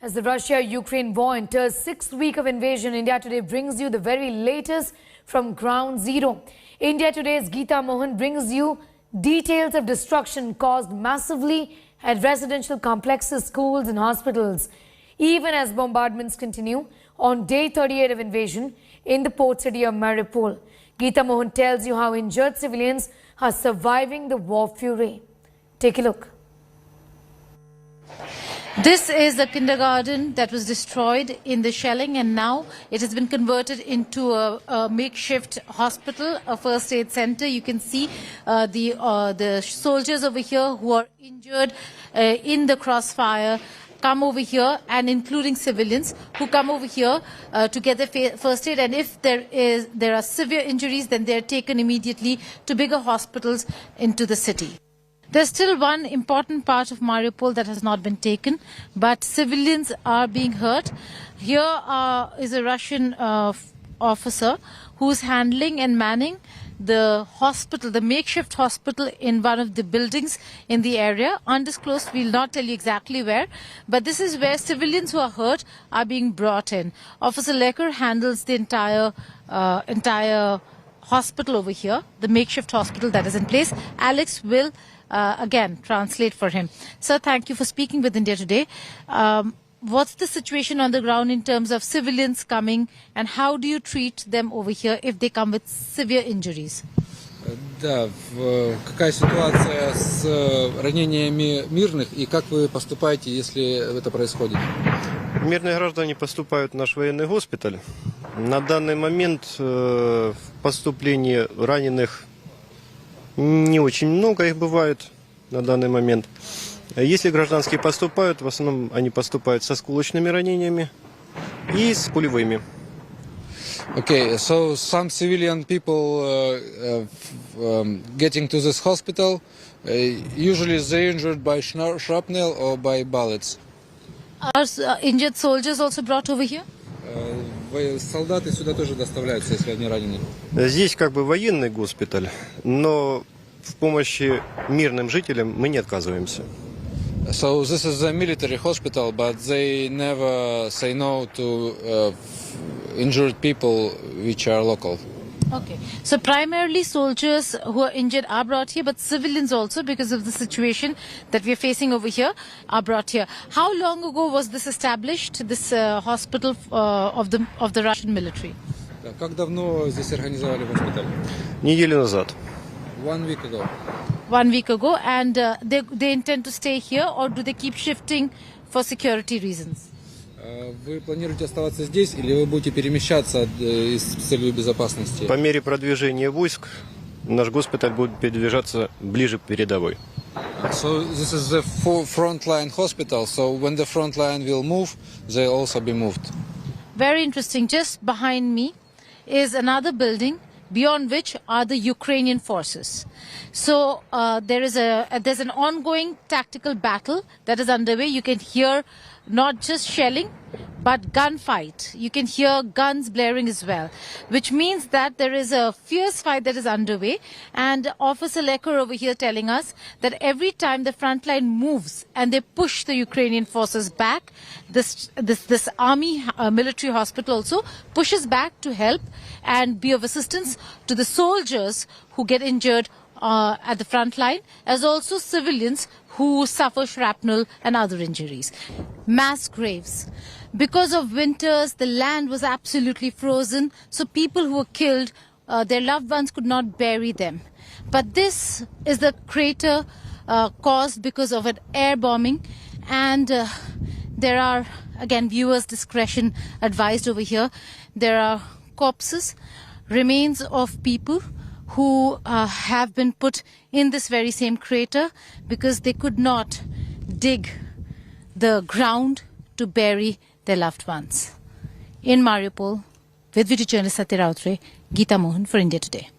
As the Russia-Ukraine war enters sixth week of invasion, India Today brings you the very latest from ground zero. India Today's Geeta Mohan brings you details of destruction caused massively at residential complexes, schools and hospitals. Even as bombardments continue on day 38 of invasion in the port city of Mariupol. Geeta Mohan tells you how injured civilians are surviving the war fury. Take a look. This is a kindergarten that was destroyed in the shelling, and now it has been converted into a makeshift hospital, a first aid center. You can see the soldiers over here who are injured in the crossfire come over here, and including civilians who come over here to get their first aid. And if there are severe injuries, then they are taken immediately to bigger hospitals into the city. There's still one important part of Mariupol that has not been taken, but civilians are being hurt. Here is a Russian officer who's handling and manning the hospital, the makeshift hospital in one of the buildings in the area. Undisclosed, we'll not tell you exactly where, but this is where civilians who are hurt are being brought in. Officer Lekar handles the entire hospital over here, the makeshift hospital that is in place. Alex will again translate for him. Sir, thank you for speaking with India Today. What's the situation on the ground in terms of civilians coming, and how do you treat them over here if they come with severe injuries? Да, какая ситуация с ранениями мирных и как вы поступаете, если это происходит? Мирные граждане поступают в наш военный госпиталь. На данный момент поступление раненых не очень много их бывает на данный момент. Если гражданские поступают, в основном они поступают со осколочными ранениями и с пулевыми. Okay, so some civilian people getting to this hospital, usually they're injured by shrapnel or by bullets. Are injured soldiers also brought over here? Солдаты сюда тоже доставляются, если они ранены. Здесь как бы военный госпиталь, но в помощи мирным жителям мы не отказываемся. So this is a military hospital, but they never say no to injured people which are local. Okay, so primarily soldiers who are injured are brought here, but civilians also, because of the situation that we are facing over here, are brought here. How long ago was this established, this hospital of the Russian military? Как давно здесь организовали госпиталь? Неделю назад. 1 week ago. 1 week ago, and they intend to stay here, or do they keep shifting for security reasons? Вы планируете оставаться здесь или вы будете перемещаться с целью безопасности? По мере продвижения войск наш госпиталь будет передвижаться ближе к передовой. So this is the frontline hospital. So when the frontline will move, they'll also be moved. Very interesting. Just behind me is another building, beyond which are the Ukrainian forces. So there's an ongoing tactical battle that is underway. You can hear not just shelling, but gunfight. You can hear guns blaring as well, which means that there is a fierce fight that is underway. And Officer Lekar over here telling us that every time the front line moves and they push the Ukrainian forces back, this army military hospital also pushes back to help and be of assistance to the soldiers who get injured at the front line, as also civilians who suffer shrapnel and other injuries. Mass graves. Because of winters, the land was absolutely frozen, so people who were killed, their loved ones could not bury them. But this is the crater caused because of an air bombing, and there are, again, viewers' discretion advised over here. There are corpses, remains of people who have been put in this very same crater because they could not dig the ground to bury their loved ones. In Mariupol, with video journalist Satya Rautre, Geeta Mohan for India Today.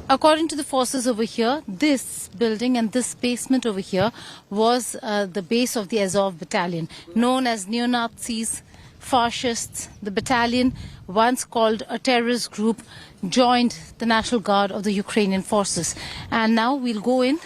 According to the forces over here, this building and this basement over here was the base of the Azov battalion, known as neo-Nazis, fascists. The battalion, once called a terrorist group, joined the National Guard of the Ukrainian forces. And now we'll go in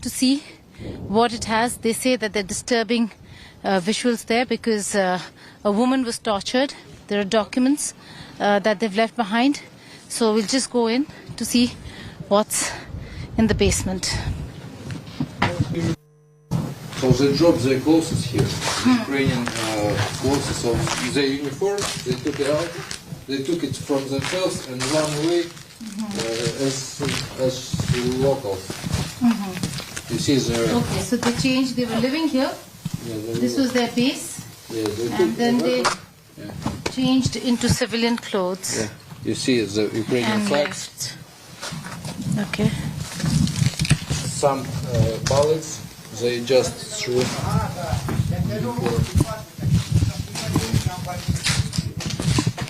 to see what it has. They say that they're disturbing visuals there because a woman was tortured. There are documents that they've left behind. So we'll just go in to see what's in the basement. So they dropped their clothes here, Ukrainian clothes of their uniform. They took it out. They took it from themselves and ran away as locals. You see there. Okay, so they changed. They were living here. Yeah, This was their base. Yeah, And then they changed into civilian clothes. Yeah, you see the Ukrainian And flag. left. Okay. Some bullets they just threw.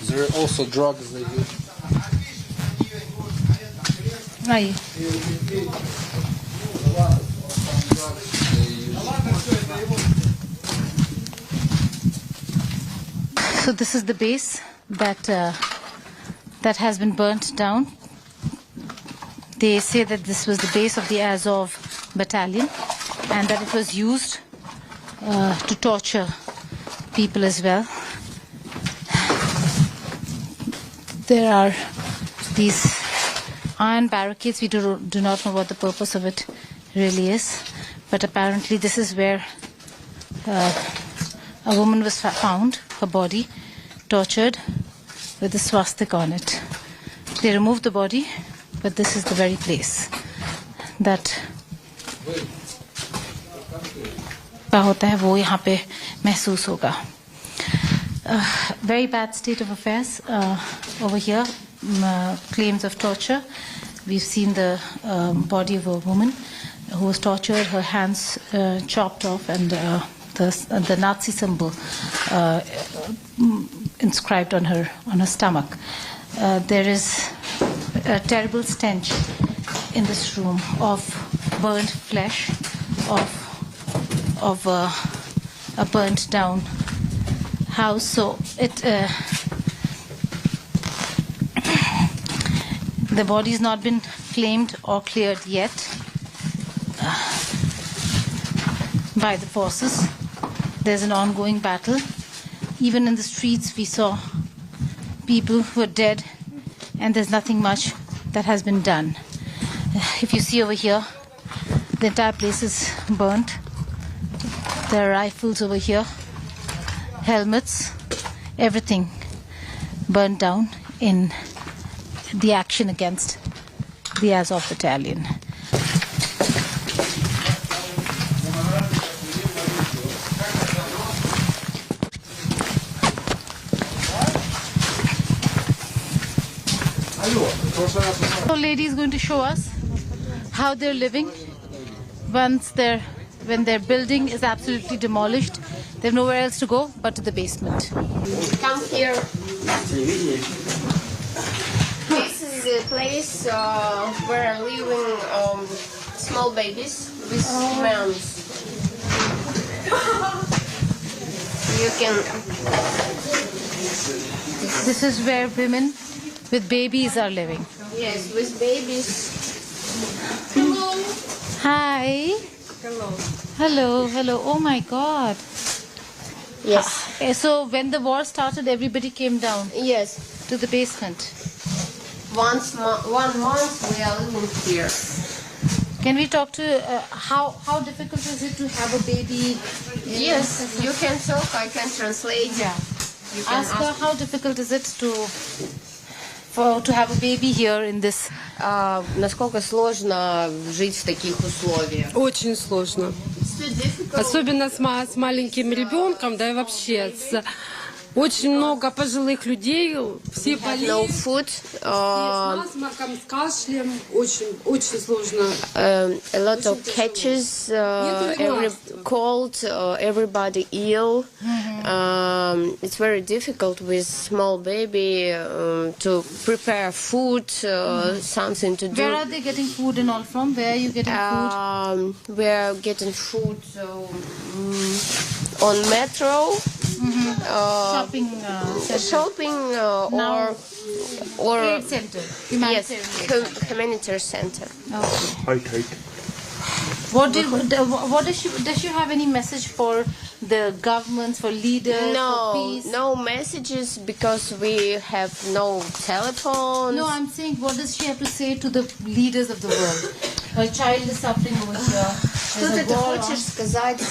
There are also drugs they use. Aye. So this is the base that has been burnt down. They say that this was the base of the Azov battalion and that it was used to torture people as well. There are these iron barricades. We do not know what the purpose of it really is, but apparently this is where a woman was found, her body tortured with a swastika on it. They removed the body, but this is the very place that होता है वो यहाँ पे महसूस होगा. Very bad state of affairs over here. Claims of torture. We've seen the body of a woman who was tortured, her hands chopped off, and the Nazi symbol inscribed on her stomach. There is a terrible stench in this room of burnt flesh, of a burnt down house. So the body's not been claimed or cleared yet by the forces. There's an ongoing battle. Even in the streets we saw people who are dead, and there's nothing much that has been done. If you see over here, the entire place is burnt. There are rifles over here, helmets, everything burned down in the action against the Azov battalion. So lady is going to show us how they're living when their building is absolutely demolished. They have nowhere else to go but to the basement. Come here. This is a place where are living small babies with moms. You can. This is where women with babies are living. Yes, with babies. Hello. Hi. Hello. Hello. Hello. Oh my God. Yes. So when the war started, everybody came down Yes. to the basement. 1 month we are living here. Can we talk to how difficult is it to have a baby? Yes, you can talk. I can translate. Yeah. You can Ask her how difficult is it to have a baby here in this. Насколько сложно жить в таких условиях? Очень сложно. Особенно с маленьким ребенком, да и вообще. Очень много пожилых людей, все болеют. No food. С насморком, с кашлем. Очень сложно. A lot of catches, every cold, everybody ill. It's very difficult with small baby to prepare food, something to do. Where are they getting food and all from? Where are you getting food? We are getting food on metro. Shopping center. Shopping Now, or Trade center. yes, Humanitarian. humanitarian center. Okay. Does she have any message for the governments, for leaders, for No, peace? no messages because we have no telephones. No, I'm saying, what does she have to say to the leaders of the world? Her child is suffering over here. Что There's a ты war хочешь on. сказать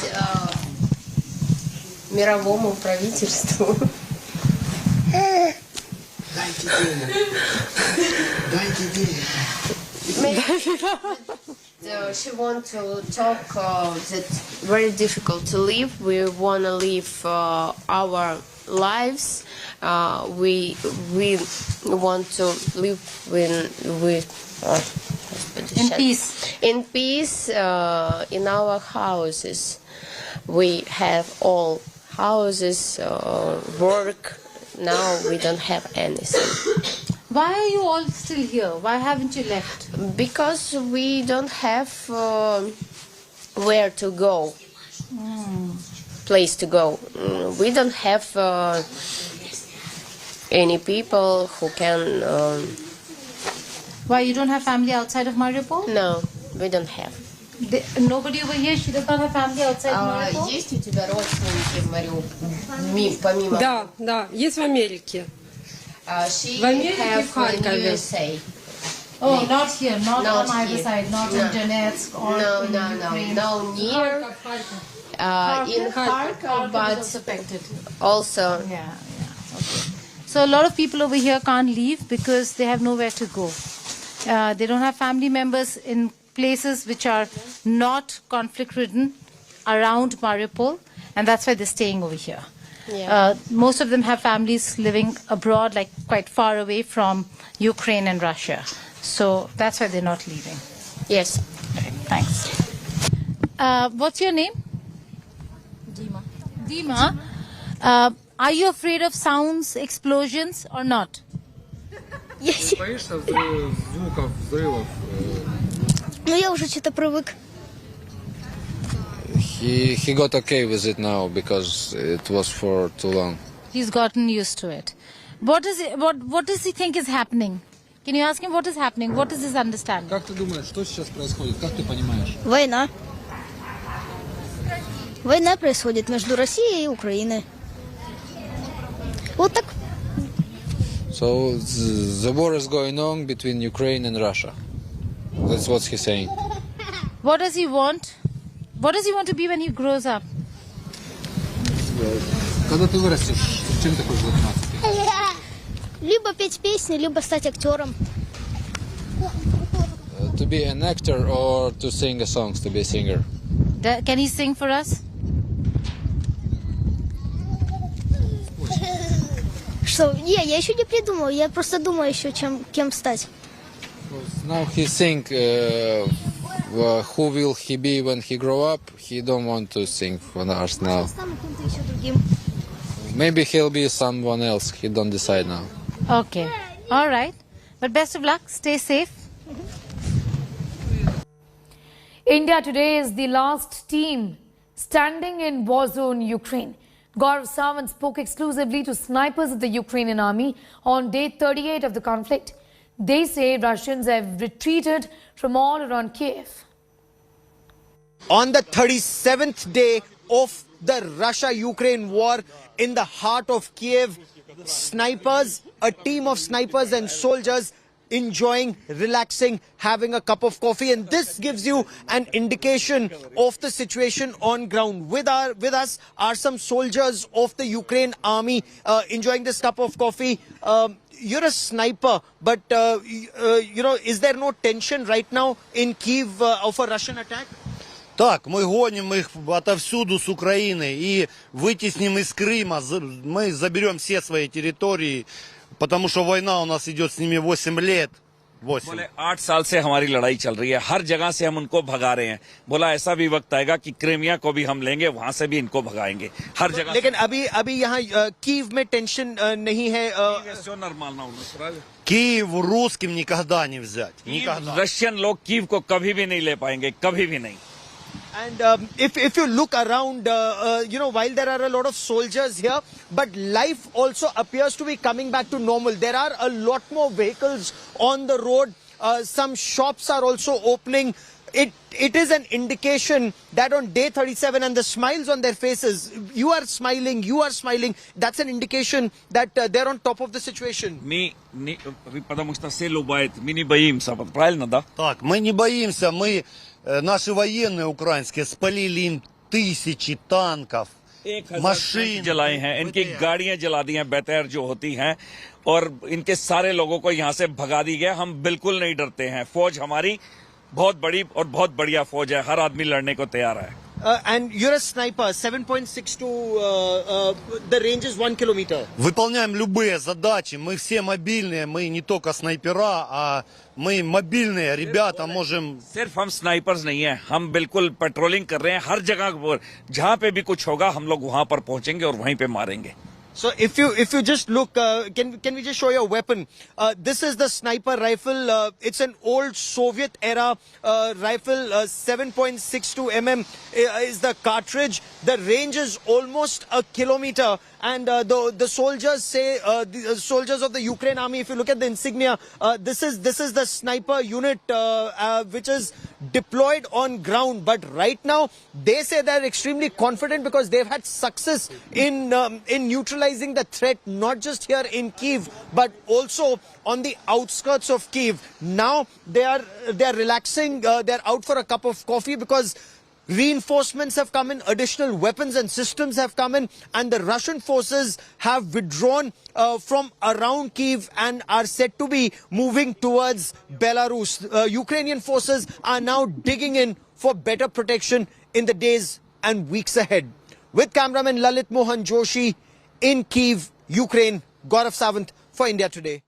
мировому правительству? Дайте денег. Дайте денег. She wants to talk that very difficult to live. We want to live our lives. We want to live In peace. in peace in our houses. We have all houses, work. Now we don't have anything. Why are you all still here? Why haven't you left? Because we don't have where to go, place to go. We don't have any people who can. Why, you don't have family outside of Mariupol? No, we don't have. Nobody over here, she does not have family outside Mariupol? Есть у тебя родственники в Мариуполе, помимо? Да, да, есть в Америке. She В Америке, have в Харькове. in USA. Oh, not here, not Not on either here. side, not No. in Donetsk or No, in no, Ukraine. no, near in Kharkov, Kharkov is but also affected. also Yeah, okay. So a lot of people over here can't leave because they have nowhere to go. They don't have family members in places which are not conflict-ridden around Mariupol, and that's why they're staying over here. Yeah. Most of them have families living abroad, like quite far away from Ukraine and Russia. So that's why they're not leaving. yes. Right, thanks. What's your name? Dima. Dima. Are you afraid of sounds, explosions, or not? Боишься звуков, взрывов? Ну, я уже что-то привык. He got okay with it now because it was for too long. He's gotten used to it. What does he think is happening? Can you ask him what is happening? What is his understanding? Как ты думаешь, что сейчас происходит? Как ты понимаешь? Война. Война происходит между Россией и Украиной. Вот так. So the war is going on between Ukraine and Russia. That's what he's saying. What does he want? What does he want to be when he grows up? Когда ты вырастешь, чем ты хочешь заниматься? Либо петь песни, либо стать актером. To be an actor or to sing a songs, to be a singer. Can he sing for us? Что? Не, я еще не придумал. Я просто думаю еще, кем стать. Now he think who will he be when he grow up. He don't want to sing for us now. Стану кем-то еще другим. Maybe he'll be someone else. He don't decide now. Okay. All right. But best of luck. Stay safe. India today is the last team standing in war zone Ukraine. Gaurav Sawant spoke exclusively to snipers of the Ukrainian army on day 38 of the conflict. They say Russians have retreated from all around Kiev. On the 37th day of the Russia-Ukraine war in the heart of Kiev, snipers, a team of snipers and soldiers enjoying, relaxing, having a cup of coffee, and this gives you an indication of the situation on ground. With us are some soldiers of the Ukraine army enjoying this cup of coffee. You're a sniper, but is there no tension right now in Kiev of a Russian attack? Так, мы гоним их отовсюду с Украины и вытесним из Крыма. Мы заберем все свои территории, потому что война у нас идет с ними 8 лет. 8. बोले 8 साल से हमारी लड़ाई चल रही है, हर जगह से हम उनको भगा रहे हैं. बोला ऐसा भी वक्त आएगा कि क्रीमिया को भी हम लेंगे, वहां से भी इनको भगाएंगे, हर जगह. लेकिन अभी यहाँ कीव में टेंशन नहीं है. Киев русским никогда не взять. Никогда. रशियन लोग कीव को कभी भी नहीं ले पाएंगे, कभी भी नहीं. And if you look around, while there are a lot of soldiers here, but life also appears to be coming back to normal. There are a lot more vehicles on the road. Some shops are also opening. it is an indication that on day 37 and the smiles on their faces, you are smiling, that's an indication that they're on top of the situation. Потому что все любят, мы не боимся, правильно, да? Так, мы не боимся, наши военные украинские спалили им тысячи танков, машин जलाए हैं, इनकी गाड़ियां जला दी हैं बेतैर जो होती हैं और इनके सारे लोगों को यहाँ से भगा दी गया। हम बिल्कुल नहीं डरते हैं। फौज हमारी बहुत बड़ी और बहुत बढ़िया फौज है, हर आदमी लड़ने को तैयार है। And you're a sniper, 7.62, the range is 1 kilometer. Выполняем любые задачи, мы все мобильные, мы не только снайпера, а мы мобильные ребята, можем... सिर्फ हम स्नाइपर्स नहीं हैं, हम बिल्कुल पेट्रोलिंग कर रहे हैं हर जगह पर, जहाँ पे भी कुछ होगा हम लोग वहाँ पर पहुँचेंगे और वहीं पे मारेंगे। So if you just look, can we just show your weapon? This is the sniper rifle. It's an old Soviet era rifle. 7.62 mm is the cartridge. The range is almost a kilometer. And the soldiers say, the soldiers of the Ukraine army, if you look at the insignia, this is the sniper unit which is deployed on ground. But right now, they say they're extremely confident because they've had success in neutralizing the threat, not just here in Kyiv, but also on the outskirts of Kyiv. Now they are relaxing. They're out for a cup of coffee because reinforcements have come in, additional weapons and systems have come in, and the Russian forces have withdrawn from around Kyiv and are said to be moving towards Belarus. Ukrainian forces are now digging in for better protection in the days and weeks ahead. With cameraman Lalit Mohan Joshi in Kyiv, Ukraine, Gaurav Sawant for India Today.